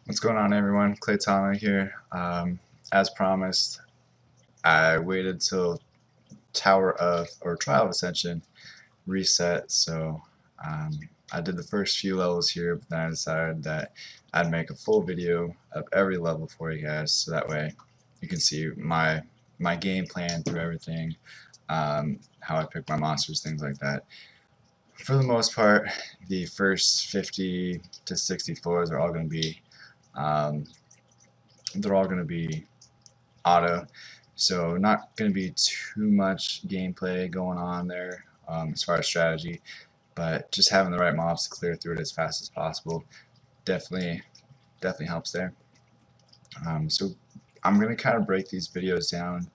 What's going on, everyone? Claytano here. As promised, I waited till Trial of Ascension reset, so um, I did the first few levels here, but then I decided that I'd make a full video of every level for you guys, so that way you can see my game plan through everything, how I pick my monsters, things like that. For the most part, the first 50 to 60 floors are all going to be um, they're all going to be auto, so not going to be too much gameplay going on there as far as strategy, but just having the right mobs to clear through it as fast as possible definitely helps there. So I'm going to kind of break these videos down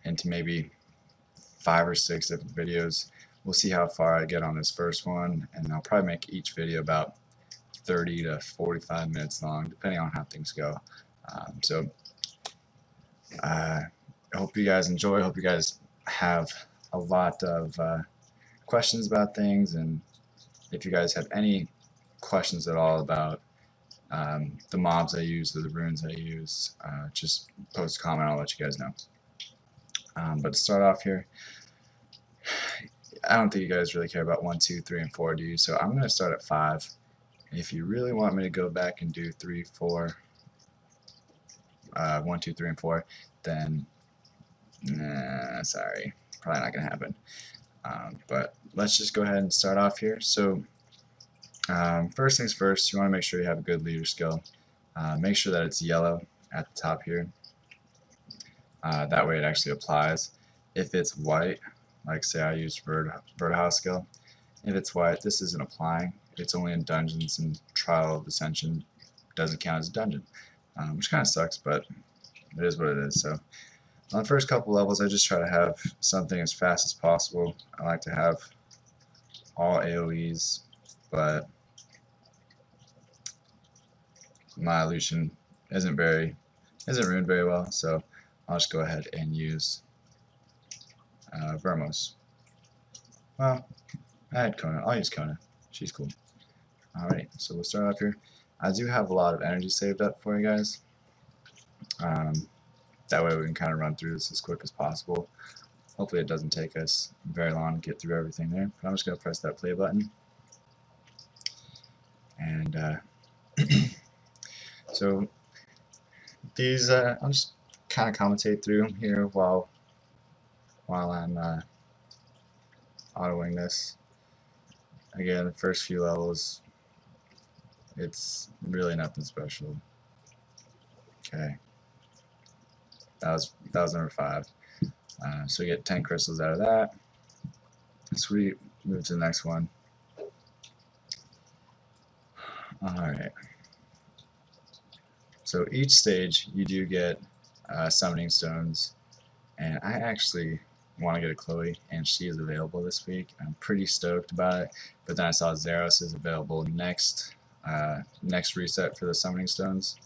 into maybe 5 or 6 different videos. We'll see how far I get on this first one, and I'll probably make each video about 30 to 45 minutes long, depending on how things go. So I hope you guys enjoy. I hope you guys have a lot of questions about things, and if you guys have any questions at all about the mobs I use or the runes I use, just post a comment. I'll let you guys know. But to start off here, I don't think you guys really care about 1, 2, 3, and 4, do you? So I'm going to start at 5. If you really want me to go back and do 3, 4, 1, 2, 3, and 4, then sorry, probably not going to happen. But let's just go ahead and start off here. So first things first, you want to make sure you have a good leader skill. Make sure that it's yellow at the top here. That way it actually applies. If it's white, like say I used Vertihouse skill, if it's white, this isn't applying. It's only in dungeons, and Trial of Ascension doesn't count as a dungeon, which kind of sucks, but it is what it is. So on the first couple levels, I just try to have something as fast as possible. I like to have all AoEs, but my Lucian isn't ruined very well, so I'll just go ahead and use Vermos. Well, I had Kona. I'll use Kona. She's cool. Alright, so we'll start off here. I do have a lot of energy saved up for you guys. That way we can kind of run through this as quick as possible. Hopefully it doesn't take us very long to get through everything there. But I'm just going to press that play button. And so these, I'll just kind of commentate through here while I'm autoing this. Again, the first few levels, it's really nothing special. Okay, that was number 5. So we get 10 crystals out of that. Sweet. Move to the next one. Alright. So each stage you do get summoning stones, and I actually want to get a Chloe, and she is available this week. I'm pretty stoked about it, but then I saw Zeros is available next reset for the summoning stones.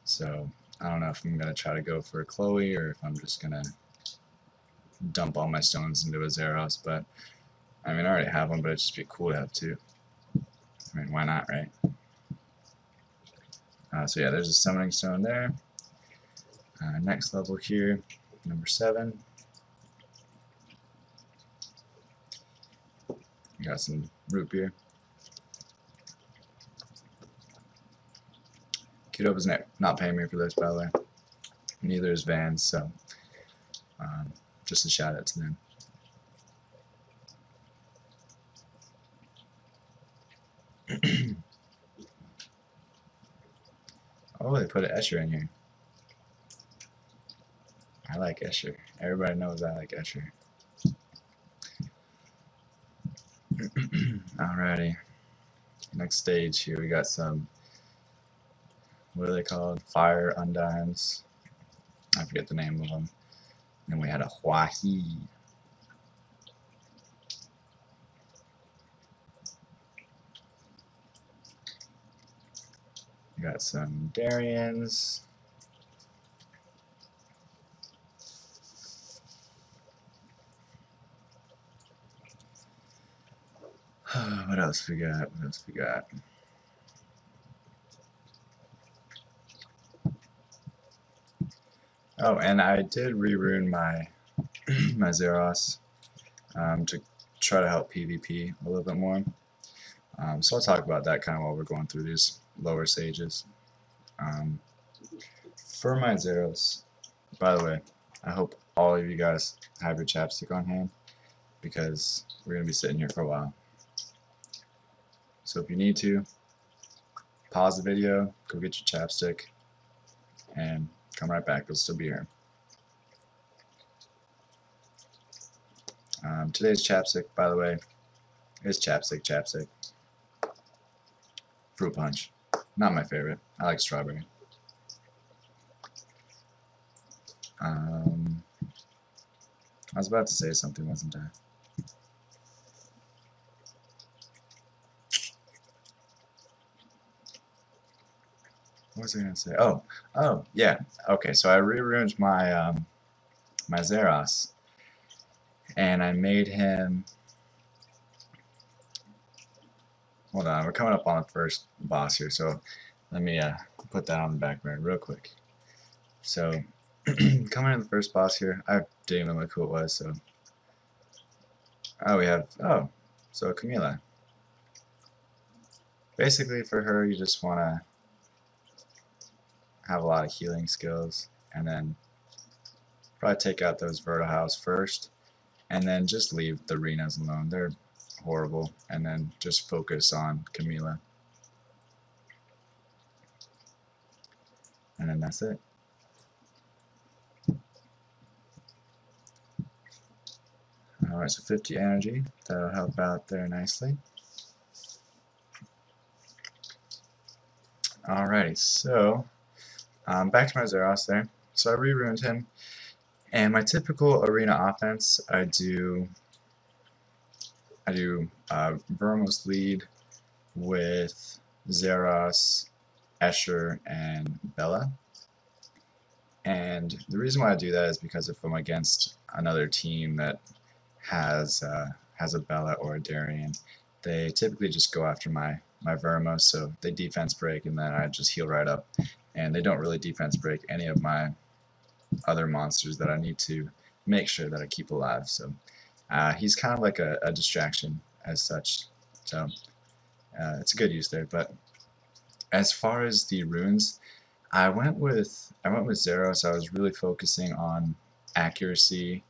So I don't know if I'm going to try to go for a Chloe or if I'm just going to dump all my stones into a Zeros, but I mean I already have one, but it'd just be cool to have 2. I mean, why not, right? So yeah, there's a summoning stone there. Next level here, number 7. We got some root beer. Qdoba's not paying me for this, by the way. Neither is Vans, so just a shout out to them. Oh, they put an Escher in here. I like Escher. Everybody knows I like Escher. Alrighty. Next stage here, we got some, what are they called? Fire Undynes. I forget the name of them. And we had a Huahi. We got some Darians. What else we got? Oh, and I did re-rune my my Zeros to try to help PvP a little bit more. So I'll talk about that kind of while we're going through these lower stages. Um, for my Zeros, by the way, I hope all of you guys have your chapstick on hand because we're going to be sitting here for a while. So if you need to, pause the video, go get your chapstick, and come right back. It'll still be here. Today's chapstick, by the way, is chapstick. Fruit punch. Not my favorite. I like strawberry. I was about to say something, wasn't I? What was I gonna say? Oh, yeah. Okay, so I rearranged my my Zeros, and I made him. Hold on, we're coming up on the first boss here, so let me put that on the back burner real quick. So, coming in the first boss here, I didn't even look who it was. So, we have so Camila. Basically, for her, you just want to have a lot of healing skills, and then probably take out those Vertihouse first, and then just leave the arenas alone. They're horrible, and then just focus on Camila. And then that's it. Alright, so 50 energy. That'll help out there nicely. Alrighty, so back to my Zeros there. So I re-ruined him. And my typical arena offense, I do Vermos lead with Zeros, Escher, and Bella. And the reason why I do that is because if I'm against another team that has a Bella or a Darien, they typically just go after my Vermos, so they defense break, and then I just heal right up. And they don't really defense break any of my other monsters that I need to make sure that I keep alive. So he's kind of like a distraction as such. So it's a good use there. But as far as the runes, I went with Zeros. I was really focusing on accuracy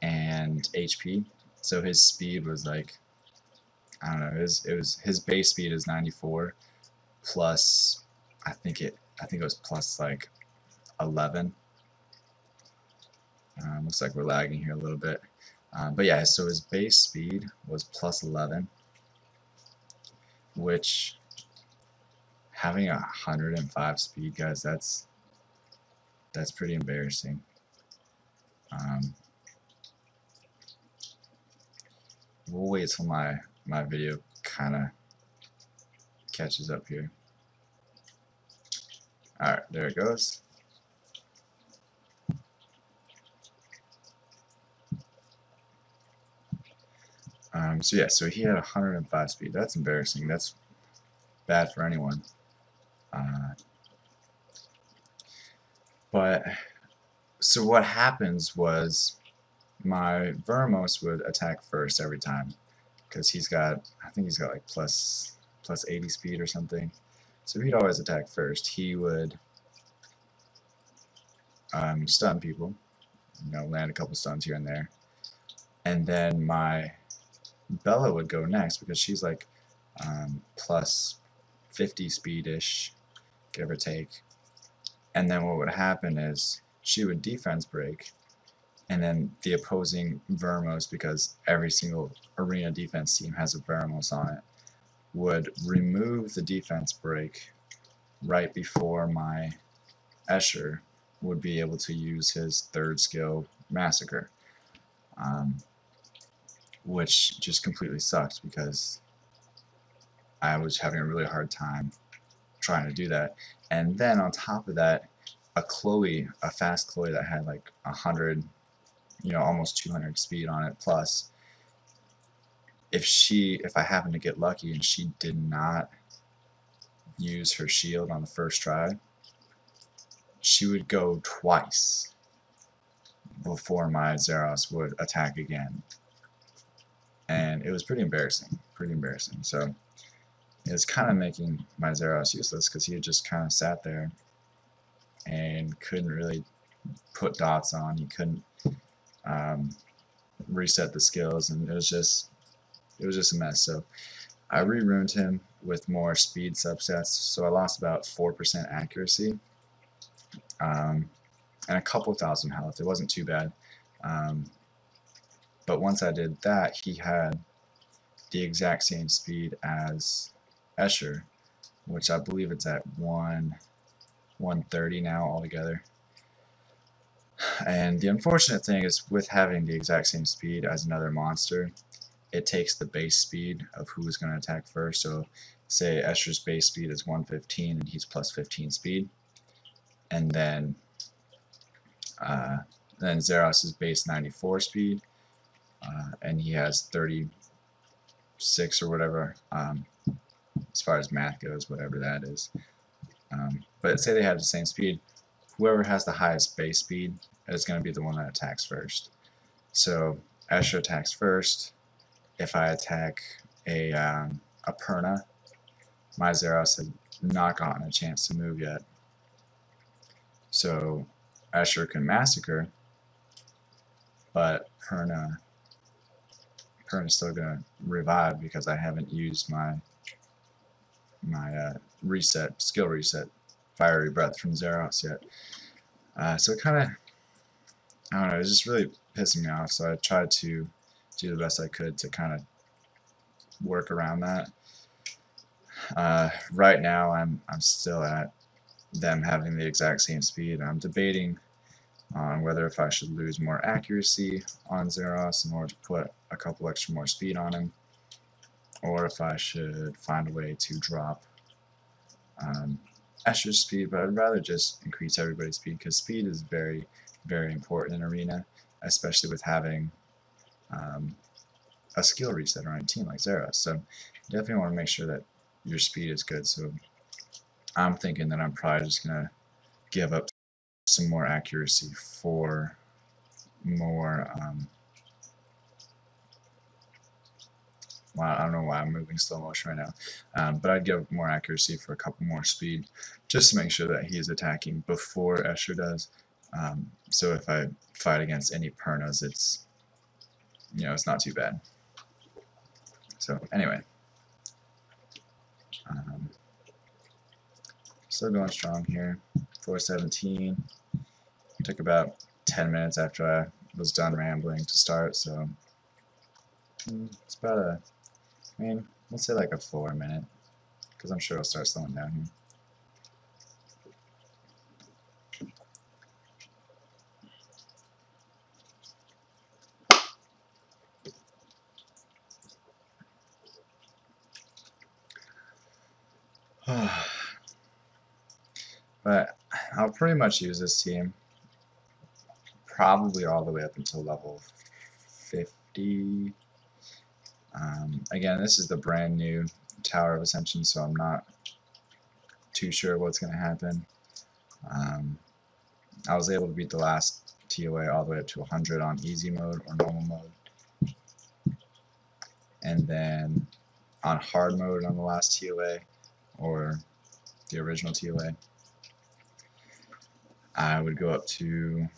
and HP. So his speed was like, I don't know, it was his base speed is 94 plus I think it was plus like 11. Looks like we're lagging here a little bit. But yeah, so his base speed was plus 11, which having 105 speed, guys, that's pretty embarrassing. We'll wait till my video kind of catches up here. Alright, there it goes. So yeah, so he had 105 speed. That's embarrassing. That's bad for anyone. But so what happens was my Vermos would attack first every time because I think he's got like plus 80 speed or something. So he'd always attack first. He would stun people, land a couple stuns here and there, and then my Bella would go next because she's like plus 50 speed-ish, give or take. And then what would happen is she would defense break, and then the opposing Vermos, because every single arena defense team has a Vermos on it, would remove the defense break right before my Escher would be able to use his third skill, Massacre, which just completely sucks because I was having a really hard time trying to do that. And then on top of that, a fast Chloe that had like 100, almost 200 speed on it plus, if I happened to get lucky and she did not use her shield on the first try, she would go twice before my Zeros would attack again. And it was pretty embarrassing, So it was kind of making my Zeros useless because he just kind of sat there and couldn't really put dots on. He couldn't reset the skills, and it was just a mess. So I re-ruined him with more speed subsets, so I lost about 4% accuracy and a couple thousand health. It wasn't too bad. But once I did that, he had the exact same speed as Escher, which I believe it's at 130 now altogether. And the unfortunate thing is, with having the exact same speed as another monster, it takes the base speed of who is going to attack first. So say Escher's base speed is 115 and he's plus 15 speed, and then Zeros is base 94 speed, and he has 36 or whatever, as far as math goes, whatever that is. But say they have the same speed, whoever has the highest base speed is going to be the one that attacks first. So Escher attacks first. If I attack a Perna, my Zeros had not gotten a chance to move yet. So Escher can massacre, but Perna's still going to revive because I haven't used my skill reset, Fiery Breath from Zeros yet. So it kind of, I don't know, it was just really pissing me off. So I tried to do the best I could to kind of work around that. Right now I'm still at them having the exact same speed. I'm debating on whether if I should lose more accuracy on Zeros in order to put a couple extra more speed on him, or if I should find a way to drop Escher's speed. But I'd rather just increase everybody's speed, because speed is very, very important in Arena, especially with having a skill reset on a team like Zeros. So you definitely want to make sure that your speed is good. So I'm thinking that I'm probably just going to give up some more accuracy for more well, I don't know why I'm moving slow motion right now, but I'd give more accuracy for a couple more speed, just to make sure that he's attacking before Escher does. So if I fight against any Pernas, it's not too bad. So anyway, still going strong here. 417. Took about 10 minutes after I was done rambling to start, so it's about let's say like a 4 minute, because I'm sure it'll start slowing down here. But I'll pretty much use this team probably all the way up until level 50. Again, this is the brand new Tower of Ascension, so I'm not too sure what's going to happen. I was able to beat the last TOA all the way up to 100 on easy mode or normal mode, and then on hard mode on the last TOA, or the original TOA, I would go up to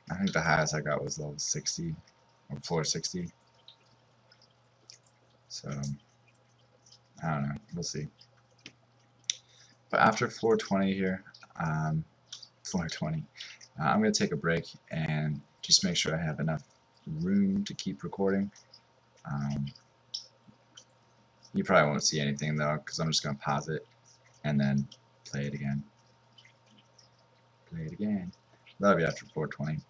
I think the highest I got was level 60 or floor 60. So I don't know, we'll see. But after floor 20 here, floor 20, I'm going to take a break and just make sure I have enough room to keep recording. You probably won't see anything though, because I'm just going to pause it and then play it again. That'll be after 420.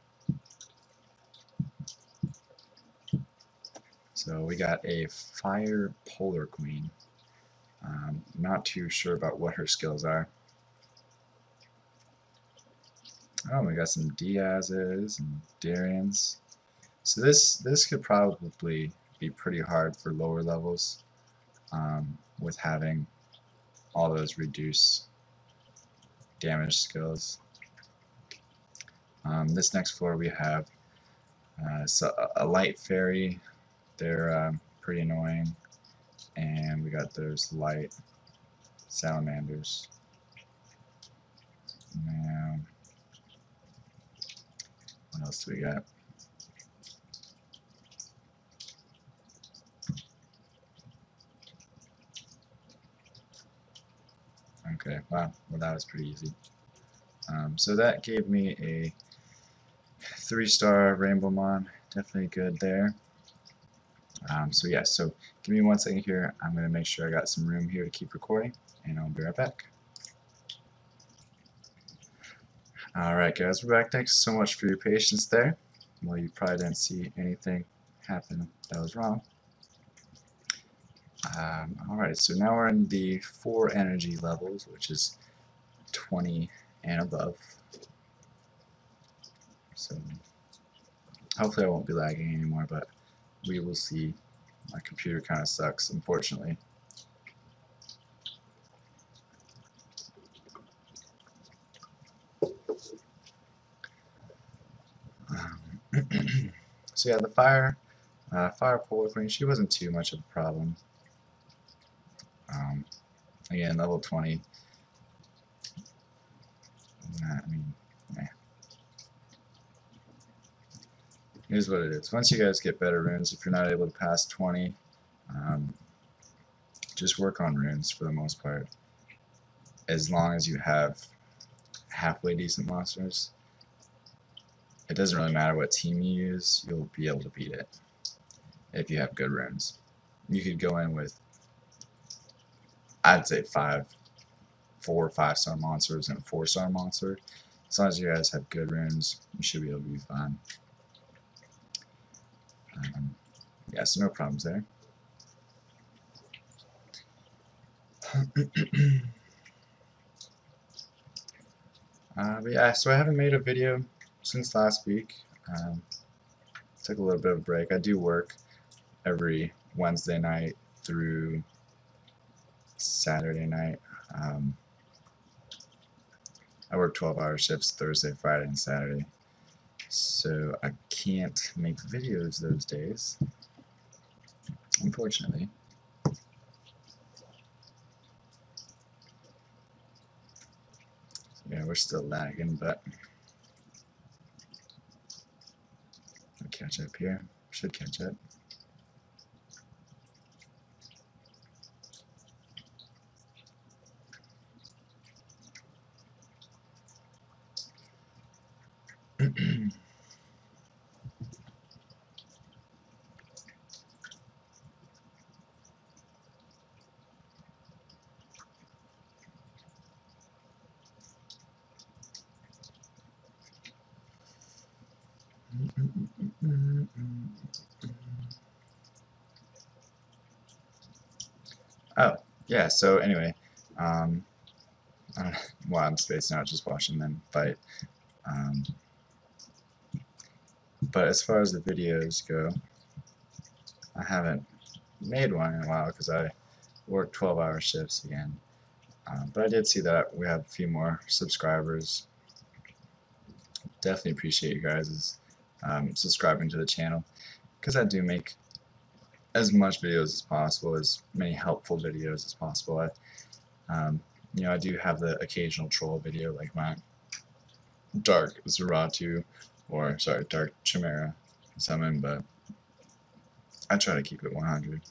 So we got a Fire Polar Queen. Not too sure about what her skills are. Oh, we got some Diaz's and Darians. So this could probably be pretty hard for lower levels, with having all those reduce damage skills. This next floor we have a light fairy. They're pretty annoying, and we got those light salamanders. Now, what else do we got? Okay, wow, well that was pretty easy. So that gave me a 3-star Rainbow Mon, definitely good there. So yeah, so give me 1 second here. I'm going to make sure I got some room here to keep recording, and I'll be right back. Alright guys, we're back. Thanks so much for your patience there. Well, you probably didn't see anything happen that was wrong. Alright, so now we're in the 4 energy levels, which is 20 and above. So hopefully I won't be lagging anymore, but we will see. My computer kind of sucks, unfortunately. So yeah, the fire polar queen, she wasn't too much of a problem. Again, level 20. I mean, here's what it is. Once you guys get better runes, if you're not able to pass 20, just work on runes for the most part. As long as you have halfway decent monsters, it doesn't really matter what team you use, you'll be able to beat it if you have good runes. You could go in with, I'd say 4 or 5-star monsters and a 4-star monster. As long as you guys have good runes, you should be able to be fine. Yeah, so no problems there. But yeah, so I haven't made a video since last week. Took a little bit of a break. I do work every Wednesday night through Saturday night. I work 12-hour shifts Thursday, Friday, and Saturday. So I can't make videos those days, unfortunately. Yeah, we're still lagging, but we'll catch up here. Should catch up. Oh, yeah, so anyway, I don't know why I'm spacing out just watching them fight. But as far as the videos go, I haven't made one in a while because I work 12-hour shifts again. But I did see that we have a few more subscribers. Definitely appreciate you guys subscribing to the channel, because I do make as much videos as possible, as many helpful videos as possible. I do have the occasional troll video like my Dark Zeratu, or sorry, Dark Chimera summon, but I try to keep it 100.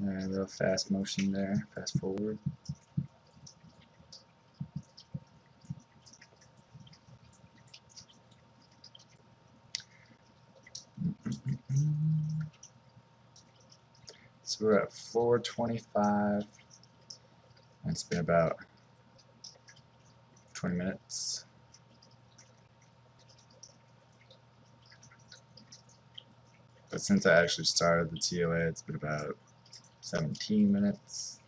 A little fast motion there, fast forward. So we're at 4:25. It's been about 20 minutes. But since I actually started the TOA, it's been about 17 minutes.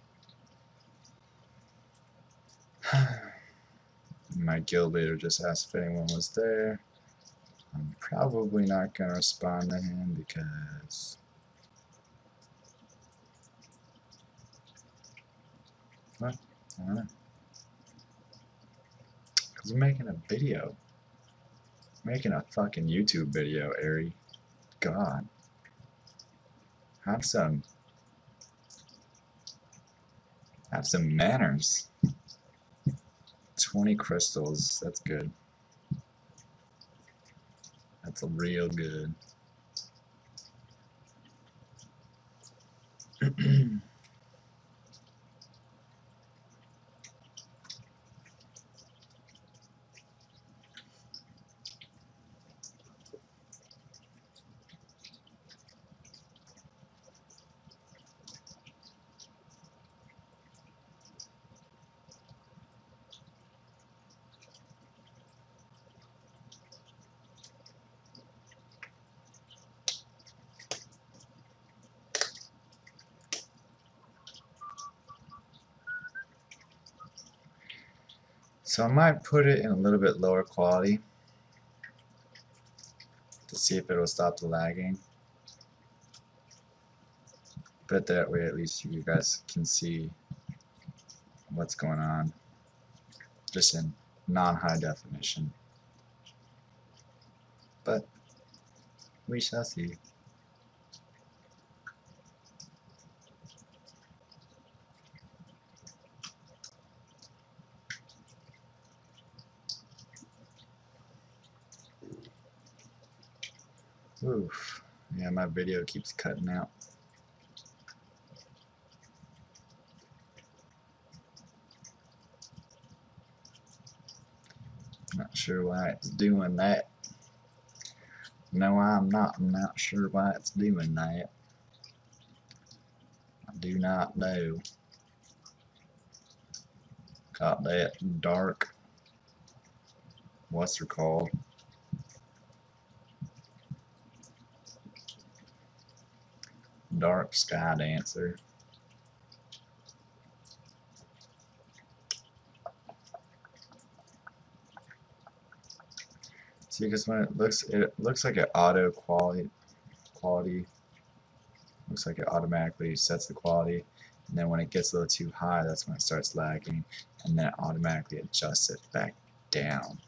My guild leader just asked if anyone was there. I'm probably not going to respond to him because... What? I don't know. Because I'm making a video. Making a fucking YouTube video, Ari. God. Have some manners. 20 crystals. That's good. That's real good. So I might put it in a little bit lower quality to see if it'll stop the lagging. But that way at least you guys can see what's going on just in non-high definition. But we shall see. Oof. Yeah, my video keeps cutting out. Not sure why it's doing that. No, I'm not. I'm not sure why it's doing that. I do not know. Got that dark, what's it called? Dark Sky Dancer. See, because when it looks like it looks like it automatically sets the quality, and then when it gets a little too high, that's when it starts lagging, and then it automatically adjusts it back down.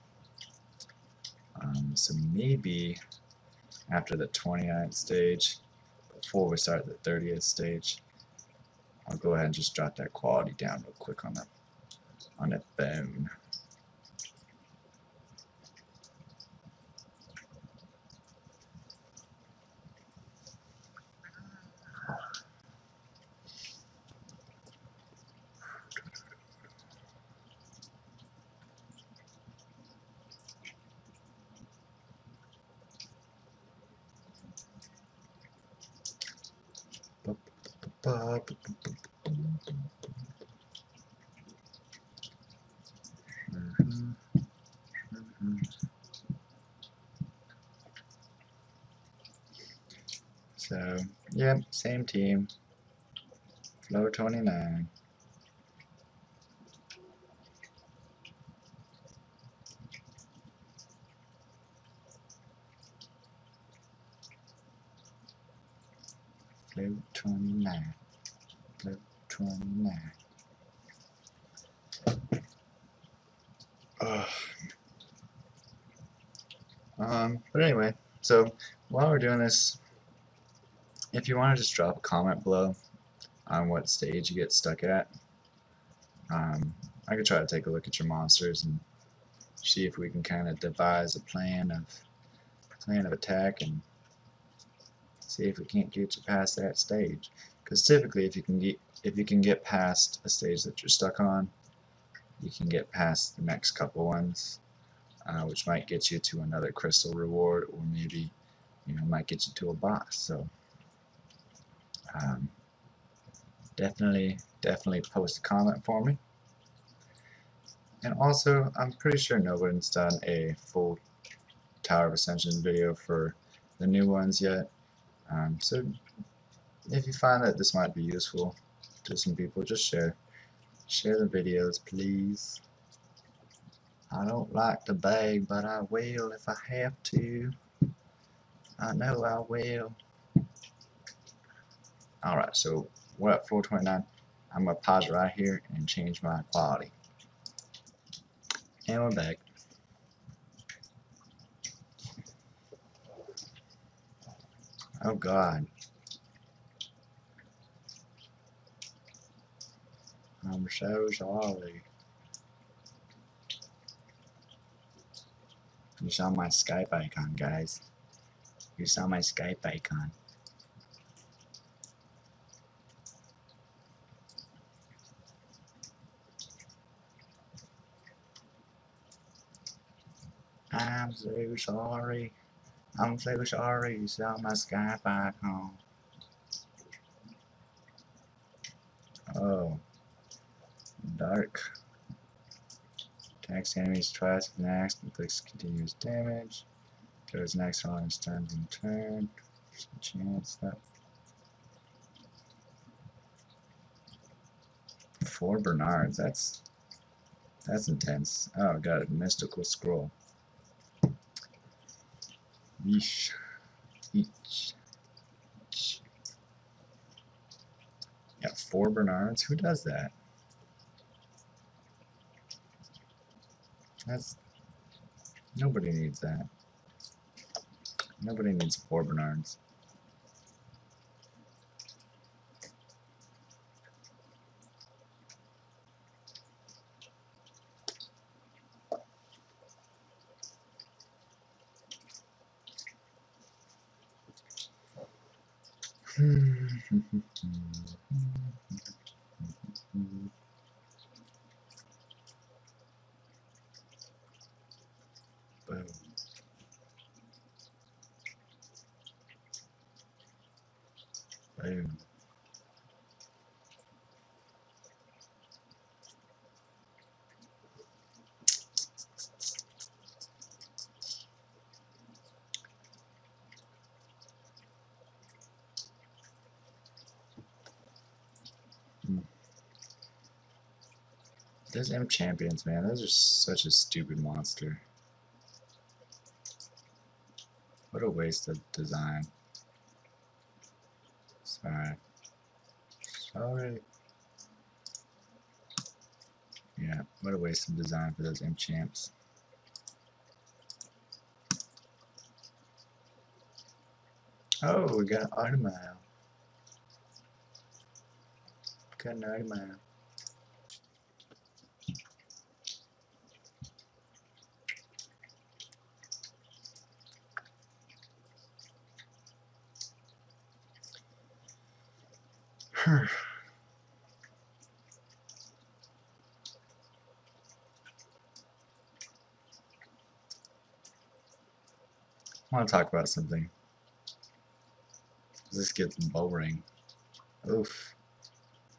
So maybe after the 29th stage, before we start the 30th stage, I'll go ahead and just drop that quality down real quick on that phone. So, yep, same team. Flow 29. Flow 29. Flow 29. Ugh. But anyway, so while we're doing this, if you want to just drop a comment below on what stage you get stuck at, I could try to take a look at your monsters and see if we can kind of devise a plan of attack and see if we can't get you past that stage. Because typically, if you can get past a stage that you're stuck on, you can get past the next couple ones, which might get you to another crystal reward, or maybe might get you to a boss. So definitely post a comment for me. And also, I'm pretty sure nobody's done a full Tower of Ascension video for the new ones yet. So if you find that this might be useful to some people, just share the videos, please. I don't like to beg, but I will if I have to. I know I will. Alright, so we're at 429. I'm going to pause it right here and change my quality. And we're back. Oh god. I'm so sorry. You saw my Skype icon, guys. You saw my Skype icon. I'm so sorry. I'm so sorry you saw my Skype icon. Oh. Dark. Attacks enemies twice with an axe, inflicts continuous damage. Goes next on his turn in turn. Some chance that. 4 Bernards, that's intense. Oh, got a mystical scroll. Yeesh. Each. Yeah, 4 Bernards? Who does that? That's. Nobody needs that. Nobody needs 4 Bernards. Boom. Boom. Those M champions, man, those are such a stupid monster. What a waste of design. Sorry. Sorry. Yeah, what a waste of design for those M champs. Oh, we got an Artemile. Got an Artemile. I want to talk about something. This gets boring. Oof.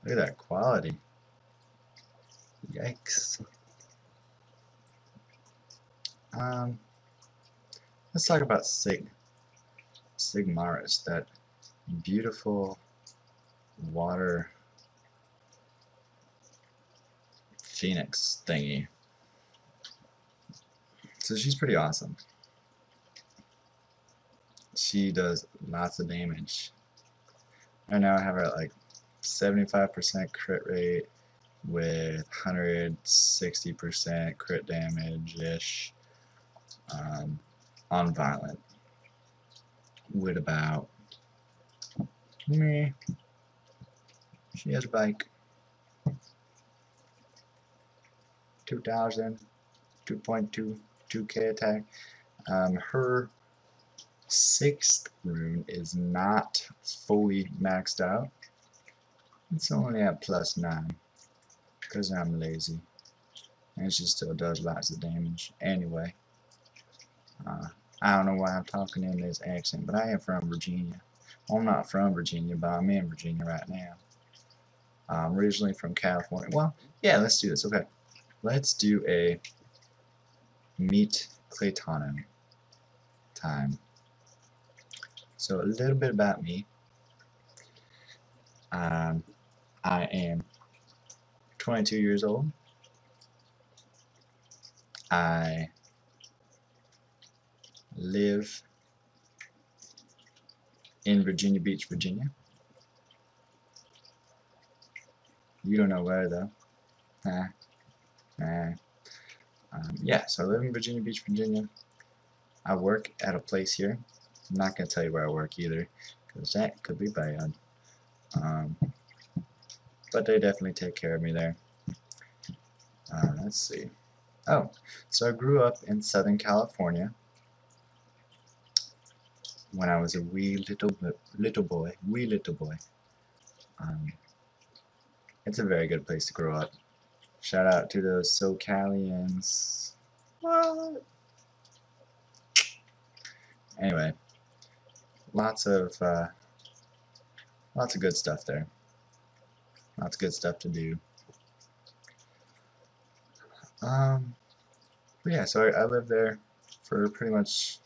Look at that quality. Yikes. Let's talk about Sigmaris, that beautiful water phoenix thingy. So she's pretty awesome. She does lots of damage. Right now I have her at like 75% crit rate with 160% crit damage-ish on violent. With about me. She has like 2,000, 2.22k attack. Her 6th rune is not fully maxed out. It's only at +9 because I'm lazy, and she still does lots of damage. Anyway, I don't know why I'm talking in this accent, but I am from Virginia. Well, I'm not from Virginia, but I'm in Virginia right now. I'm originally from California. Well, yeah, let's do this. Okay, let's do a meet Claytano time. So a little bit about me. I am 22 years old. I live in Virginia Beach, Virginia. You don't know where though. Nah, nah. Yeah, so I live in Virginia Beach, Virginia. I work at a place here. I'm not gonna tell you where I work either, because that could be bad. Um, but they definitely take care of me there. Let's see. Oh, so I grew up in Southern California when I was a wee little boy. Um, it's a very good place to grow up. Shout out to those SoCalians. What? Anyway, lots of good stuff there. Lots of good stuff to do. But yeah, so I lived there for pretty much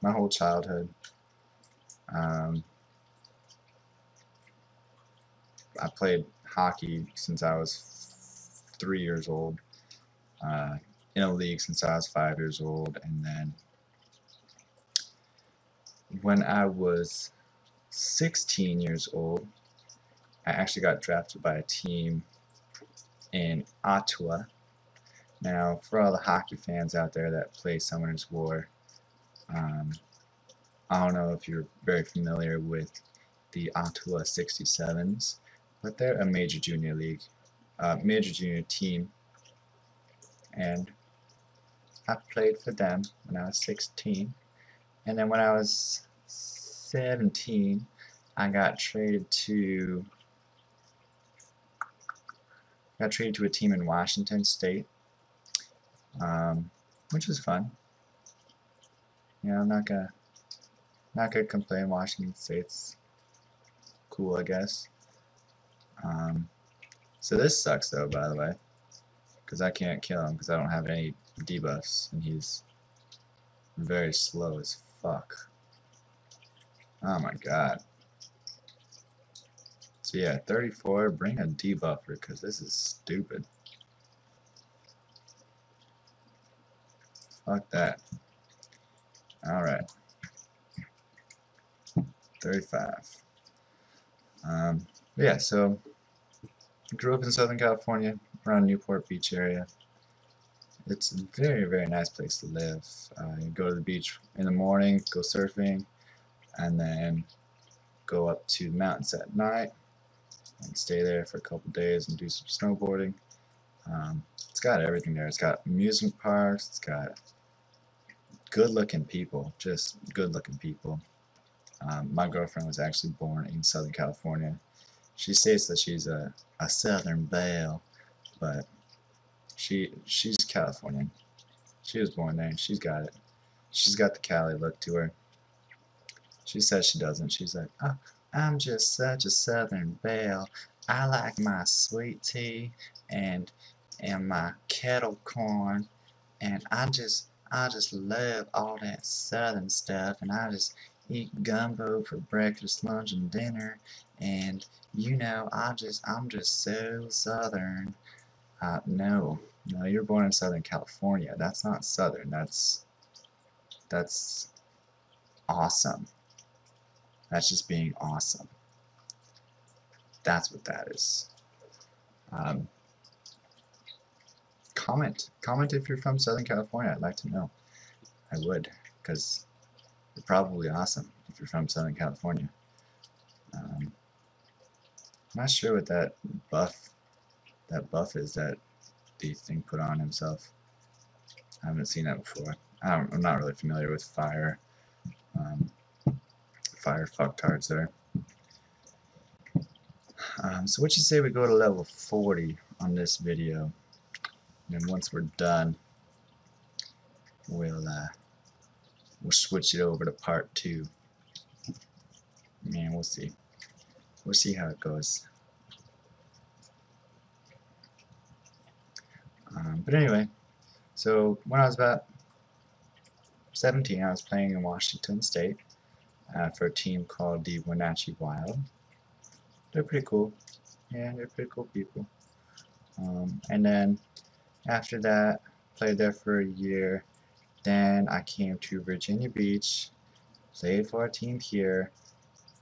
my whole childhood. Um, I played hockey since I was 3 years old. In a league since I was 5 years old, and then when I was 16 years old, I actually got drafted by a team in Ottawa. Now, for all the hockey fans out there that play Summoners War, um, I don't know if you're very familiar with the Ottawa 67s, but they're a major junior league, major junior team, and I played for them when I was 16, and then when I was 17, I got traded to a team in Washington State, which was fun. You know, I'm not gonna complain. Washington State's cool, I guess. So this sucks though, by the way, because I can't kill him because I don't have any debuffs, and he's very slow as fuck. Oh my god. So yeah, 34, bring a debuffer because this is stupid. Fuck that. Alright. 35. Yeah, so grew up in Southern California, around Newport Beach area. It's a very, very nice place to live. You go to the beach in the morning, go surfing, and then go up to the mountains at night and stay there for a couple days and do some snowboarding. It's got everything there. It's got amusement parks. It's got good-looking people, just good-looking people. My girlfriend was actually born in Southern California. She states that she's a Southern belle, but she's Californian. She was born there, and she's got it. She's got the Cali look to her. She says she doesn't. She's like, oh, I'm just such a Southern belle. I like my sweet tea and my kettle corn, and I just love all that Southern stuff, and I just eat gumbo for breakfast, lunch, and dinner, and I'm just so Southern. No, you're born in Southern California. That's not Southern. That's awesome. That's just being awesome. That's what that is. Um, comment if you're from Southern California. I'd like to know. I would, because you're probably awesome if you're from Southern California. I'm not sure what that buff is that the thing put on himself. I haven't seen that before. I'm not really familiar with fire fucktards there. So what you say we go to level 40 on this video, and once we're done, we'll switch it over to part 2. Man, we'll see. We'll see how it goes. But anyway, so when I was about 17, I was playing in Washington State. for a team called the Wenatchee Wild. They're pretty cool. Yeah, they're pretty cool people. And then after that, played there for a year. Then I came to Virginia Beach, played for a team here.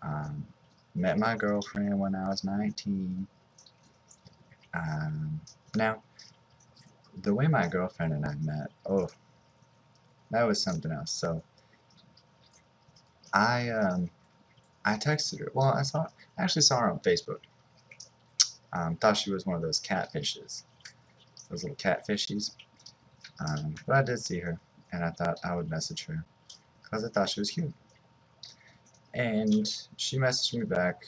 Um, Met my girlfriend when I was 19. Um, Now, the way my girlfriend and I met, oh, that was something else. So I I texted her. Well, I actually saw her on Facebook. Thought she was one of those catfishes, those little catfishies. But I did see her, and I thought I would message her because I thought she was cute. And she messaged me back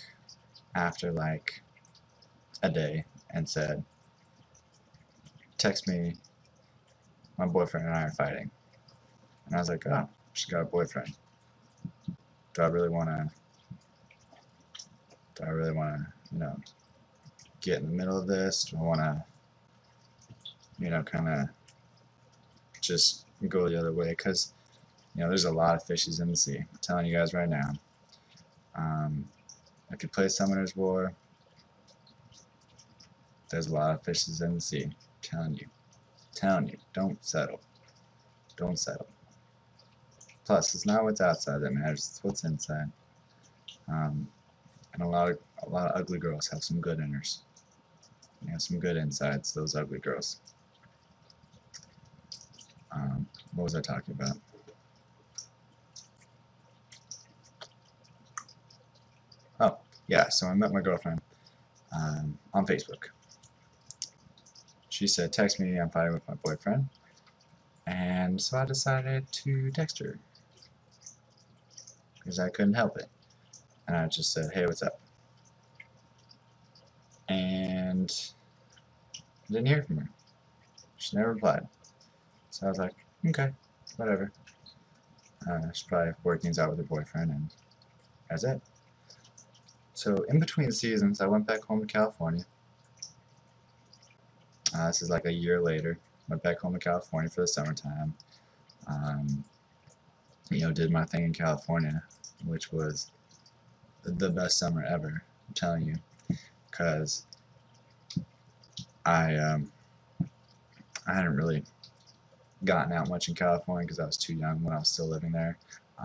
after like a day and said, "Text me. My boyfriend and I are fighting." And I was like, "Oh, she got a boyfriend. Do I really want to? Do I really want to? Get in the middle of this? Do I want to, kind of just go the other way? Because there's a lot of fishes in the sea. I'm telling you guys right now. Um, if you play Summoner's War, there's a lot of fishes in the sea. I'm telling you, don't settle. Don't settle. Plus, it's not what's outside that matters; it's what's inside. Um, and a lot of ugly girls have some good inners. They have some good insides. Those ugly girls. What was I talking about? Oh, yeah. So I met my girlfriend on Facebook. She said, "Text me. I'm fighting with my boyfriend." And so I decided to text her because I couldn't help it. And I just said, "Hey, what's up?" And I didn't hear from her. She never replied. So I was like, okay, whatever. She's probably working things out with her boyfriend, and that's it. So in between seasons, I went back home to California. This is like a year later. Went back home to California for the summertime. Um, did my thing in California, which was the best summer ever. I'm telling you, because I I hadn't really gotten out much in California because I was too young when I was still living there.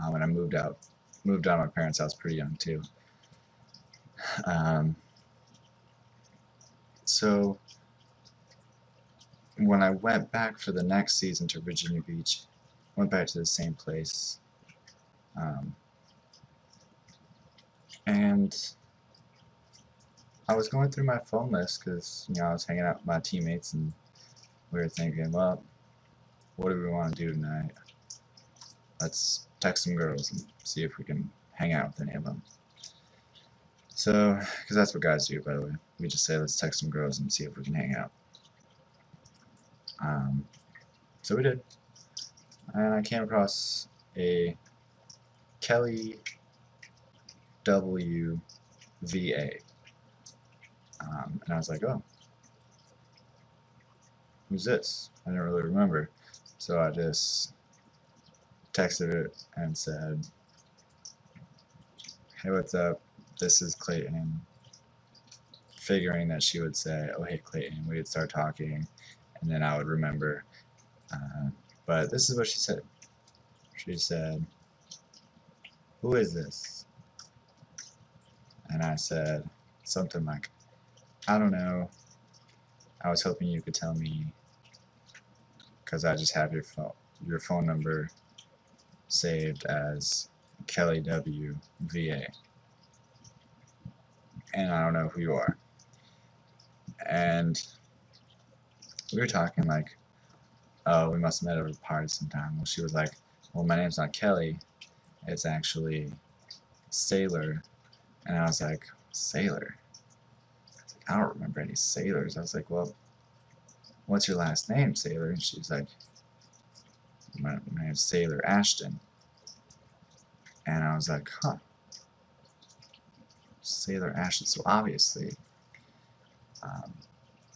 When I moved out of my parents' house pretty young too. Um, so when I went back for the next season to Virginia Beach, went back to the same place, um, and I was going through my phone list because I was hanging out with my teammates and we were thinking, well, what do we want to do tonight? Let's text some girls and see if we can hang out with any of them. So, because that's what guys do, by the way. We just say, let's text some girls and see if we can hang out. So we did. And I came across a Kelly W. VA. And I was like, oh, who's this? I didn't really remember. So I just texted it and said, hey, what's up? This is Clayton. Figuring that she would say, oh, hey, Clayton. We'd start talking, and then I would remember. But this is what she said. She said, who is this? And I said something like, I don't know. I was hoping you could tell me because I just have your phone number saved as Kelly W. VA. And I don't know who you are. And we were talking like, oh, we must have met at a party sometime. Well, she was like, well, my name's not Kelly. It's actually Sailor. And I was like, Sailor? I don't remember any sailors. I was like, well, what's your last name, Sailor? And she's like, my name's Sailor Ashton. And I was like, huh, Sailor Ashton. So obviously,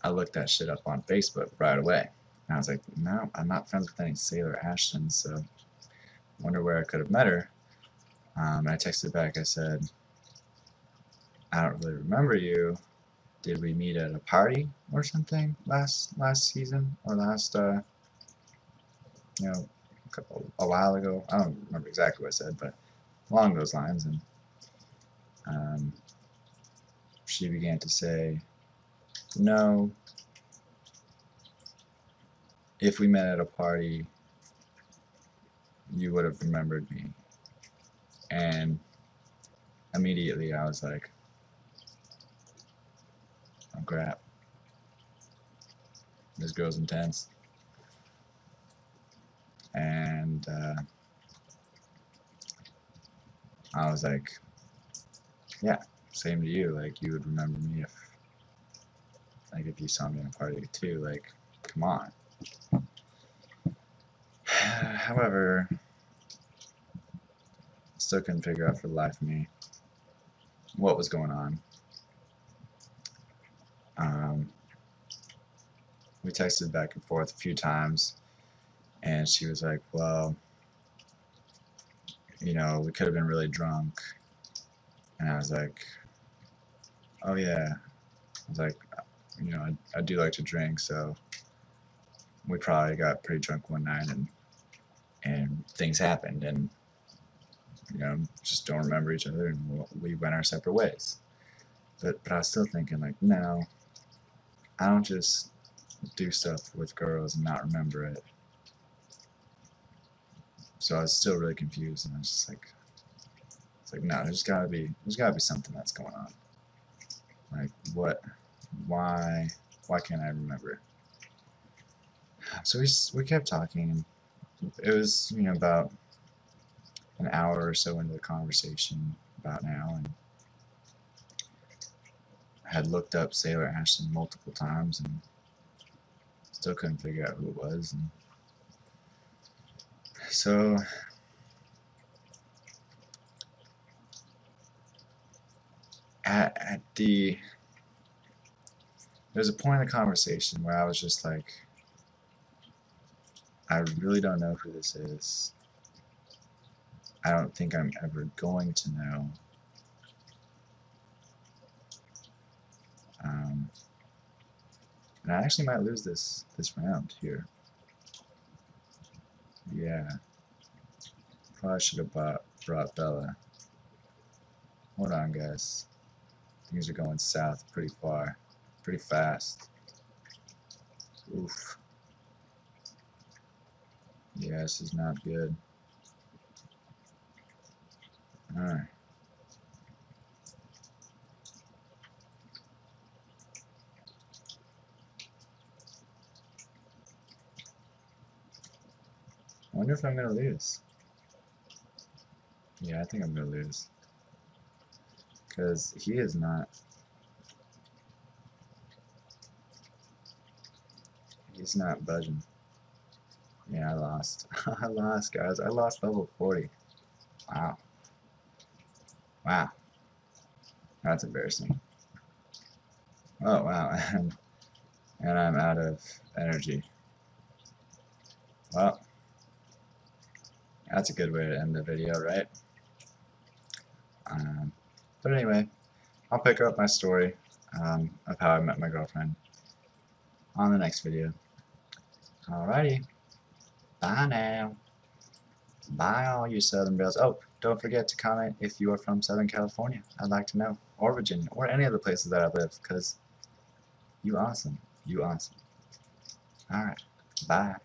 I looked that shit up on Facebook right away. And I was like, no, I'm not friends with any Sailor Ashton, so wonder where I could have met her. And I texted back, I said, I don't really remember you. Did we meet at a party or something last season or last you know, a while ago? I don't remember exactly what I said, but along those lines. And um, she began to say, no, if we met at a party, you would have remembered me. And immediately I was like, oh crap, this girl's intense. And I was like, yeah, same to you. Like, you would remember me if you saw me in a party too. Like, come on. However, still couldn't figure out for the life of me what was going on. We texted back and forth a few times, and she was like, well, you know, we could have been really drunk. And I was like, oh yeah. I was like, you know, I do like to drink, so we probably got pretty drunk one night, and things happened, and you know, just don't remember each other, and we went our separate ways. But I was still thinking, like, no, I don't just do stuff with girls and not remember it. So I was still really confused, and I was just like, it's like, no, there's gotta be something that's going on. Like, what? Why can't I remember? So we kept talking, and it was, you know, about an hour or so into the conversation, about now, and I had looked up Sailor Ashton multiple times and still couldn't figure out who it was. And so there's a point in the conversation where I was just like, I really don't know who this is. I don't think I'm ever going to know. And I actually might lose this round here. Yeah. Probably should have brought Bella. Hold on, guys. Things are going south pretty far. Pretty fast. Oof. Yeah, this is not good. Alright. I wonder if I'm gonna lose. Yeah, I think I'm gonna lose. Because he is not. He's not budging. Yeah, I lost. I lost, guys. I lost level 40. Wow. Wow. That's embarrassing. Oh, wow. And I'm out of energy. Well, that's a good way to end the video, right? But anyway, I'll pick up my story of how I met my girlfriend on the next video. Alrighty. Bye now. Bye, all you Southern Belles. Oh, don't forget to comment if you are from Southern California. I'd like to know. Or Virginia. Or any other places that I've lived. Because you awesome. You awesome. Alright. Bye.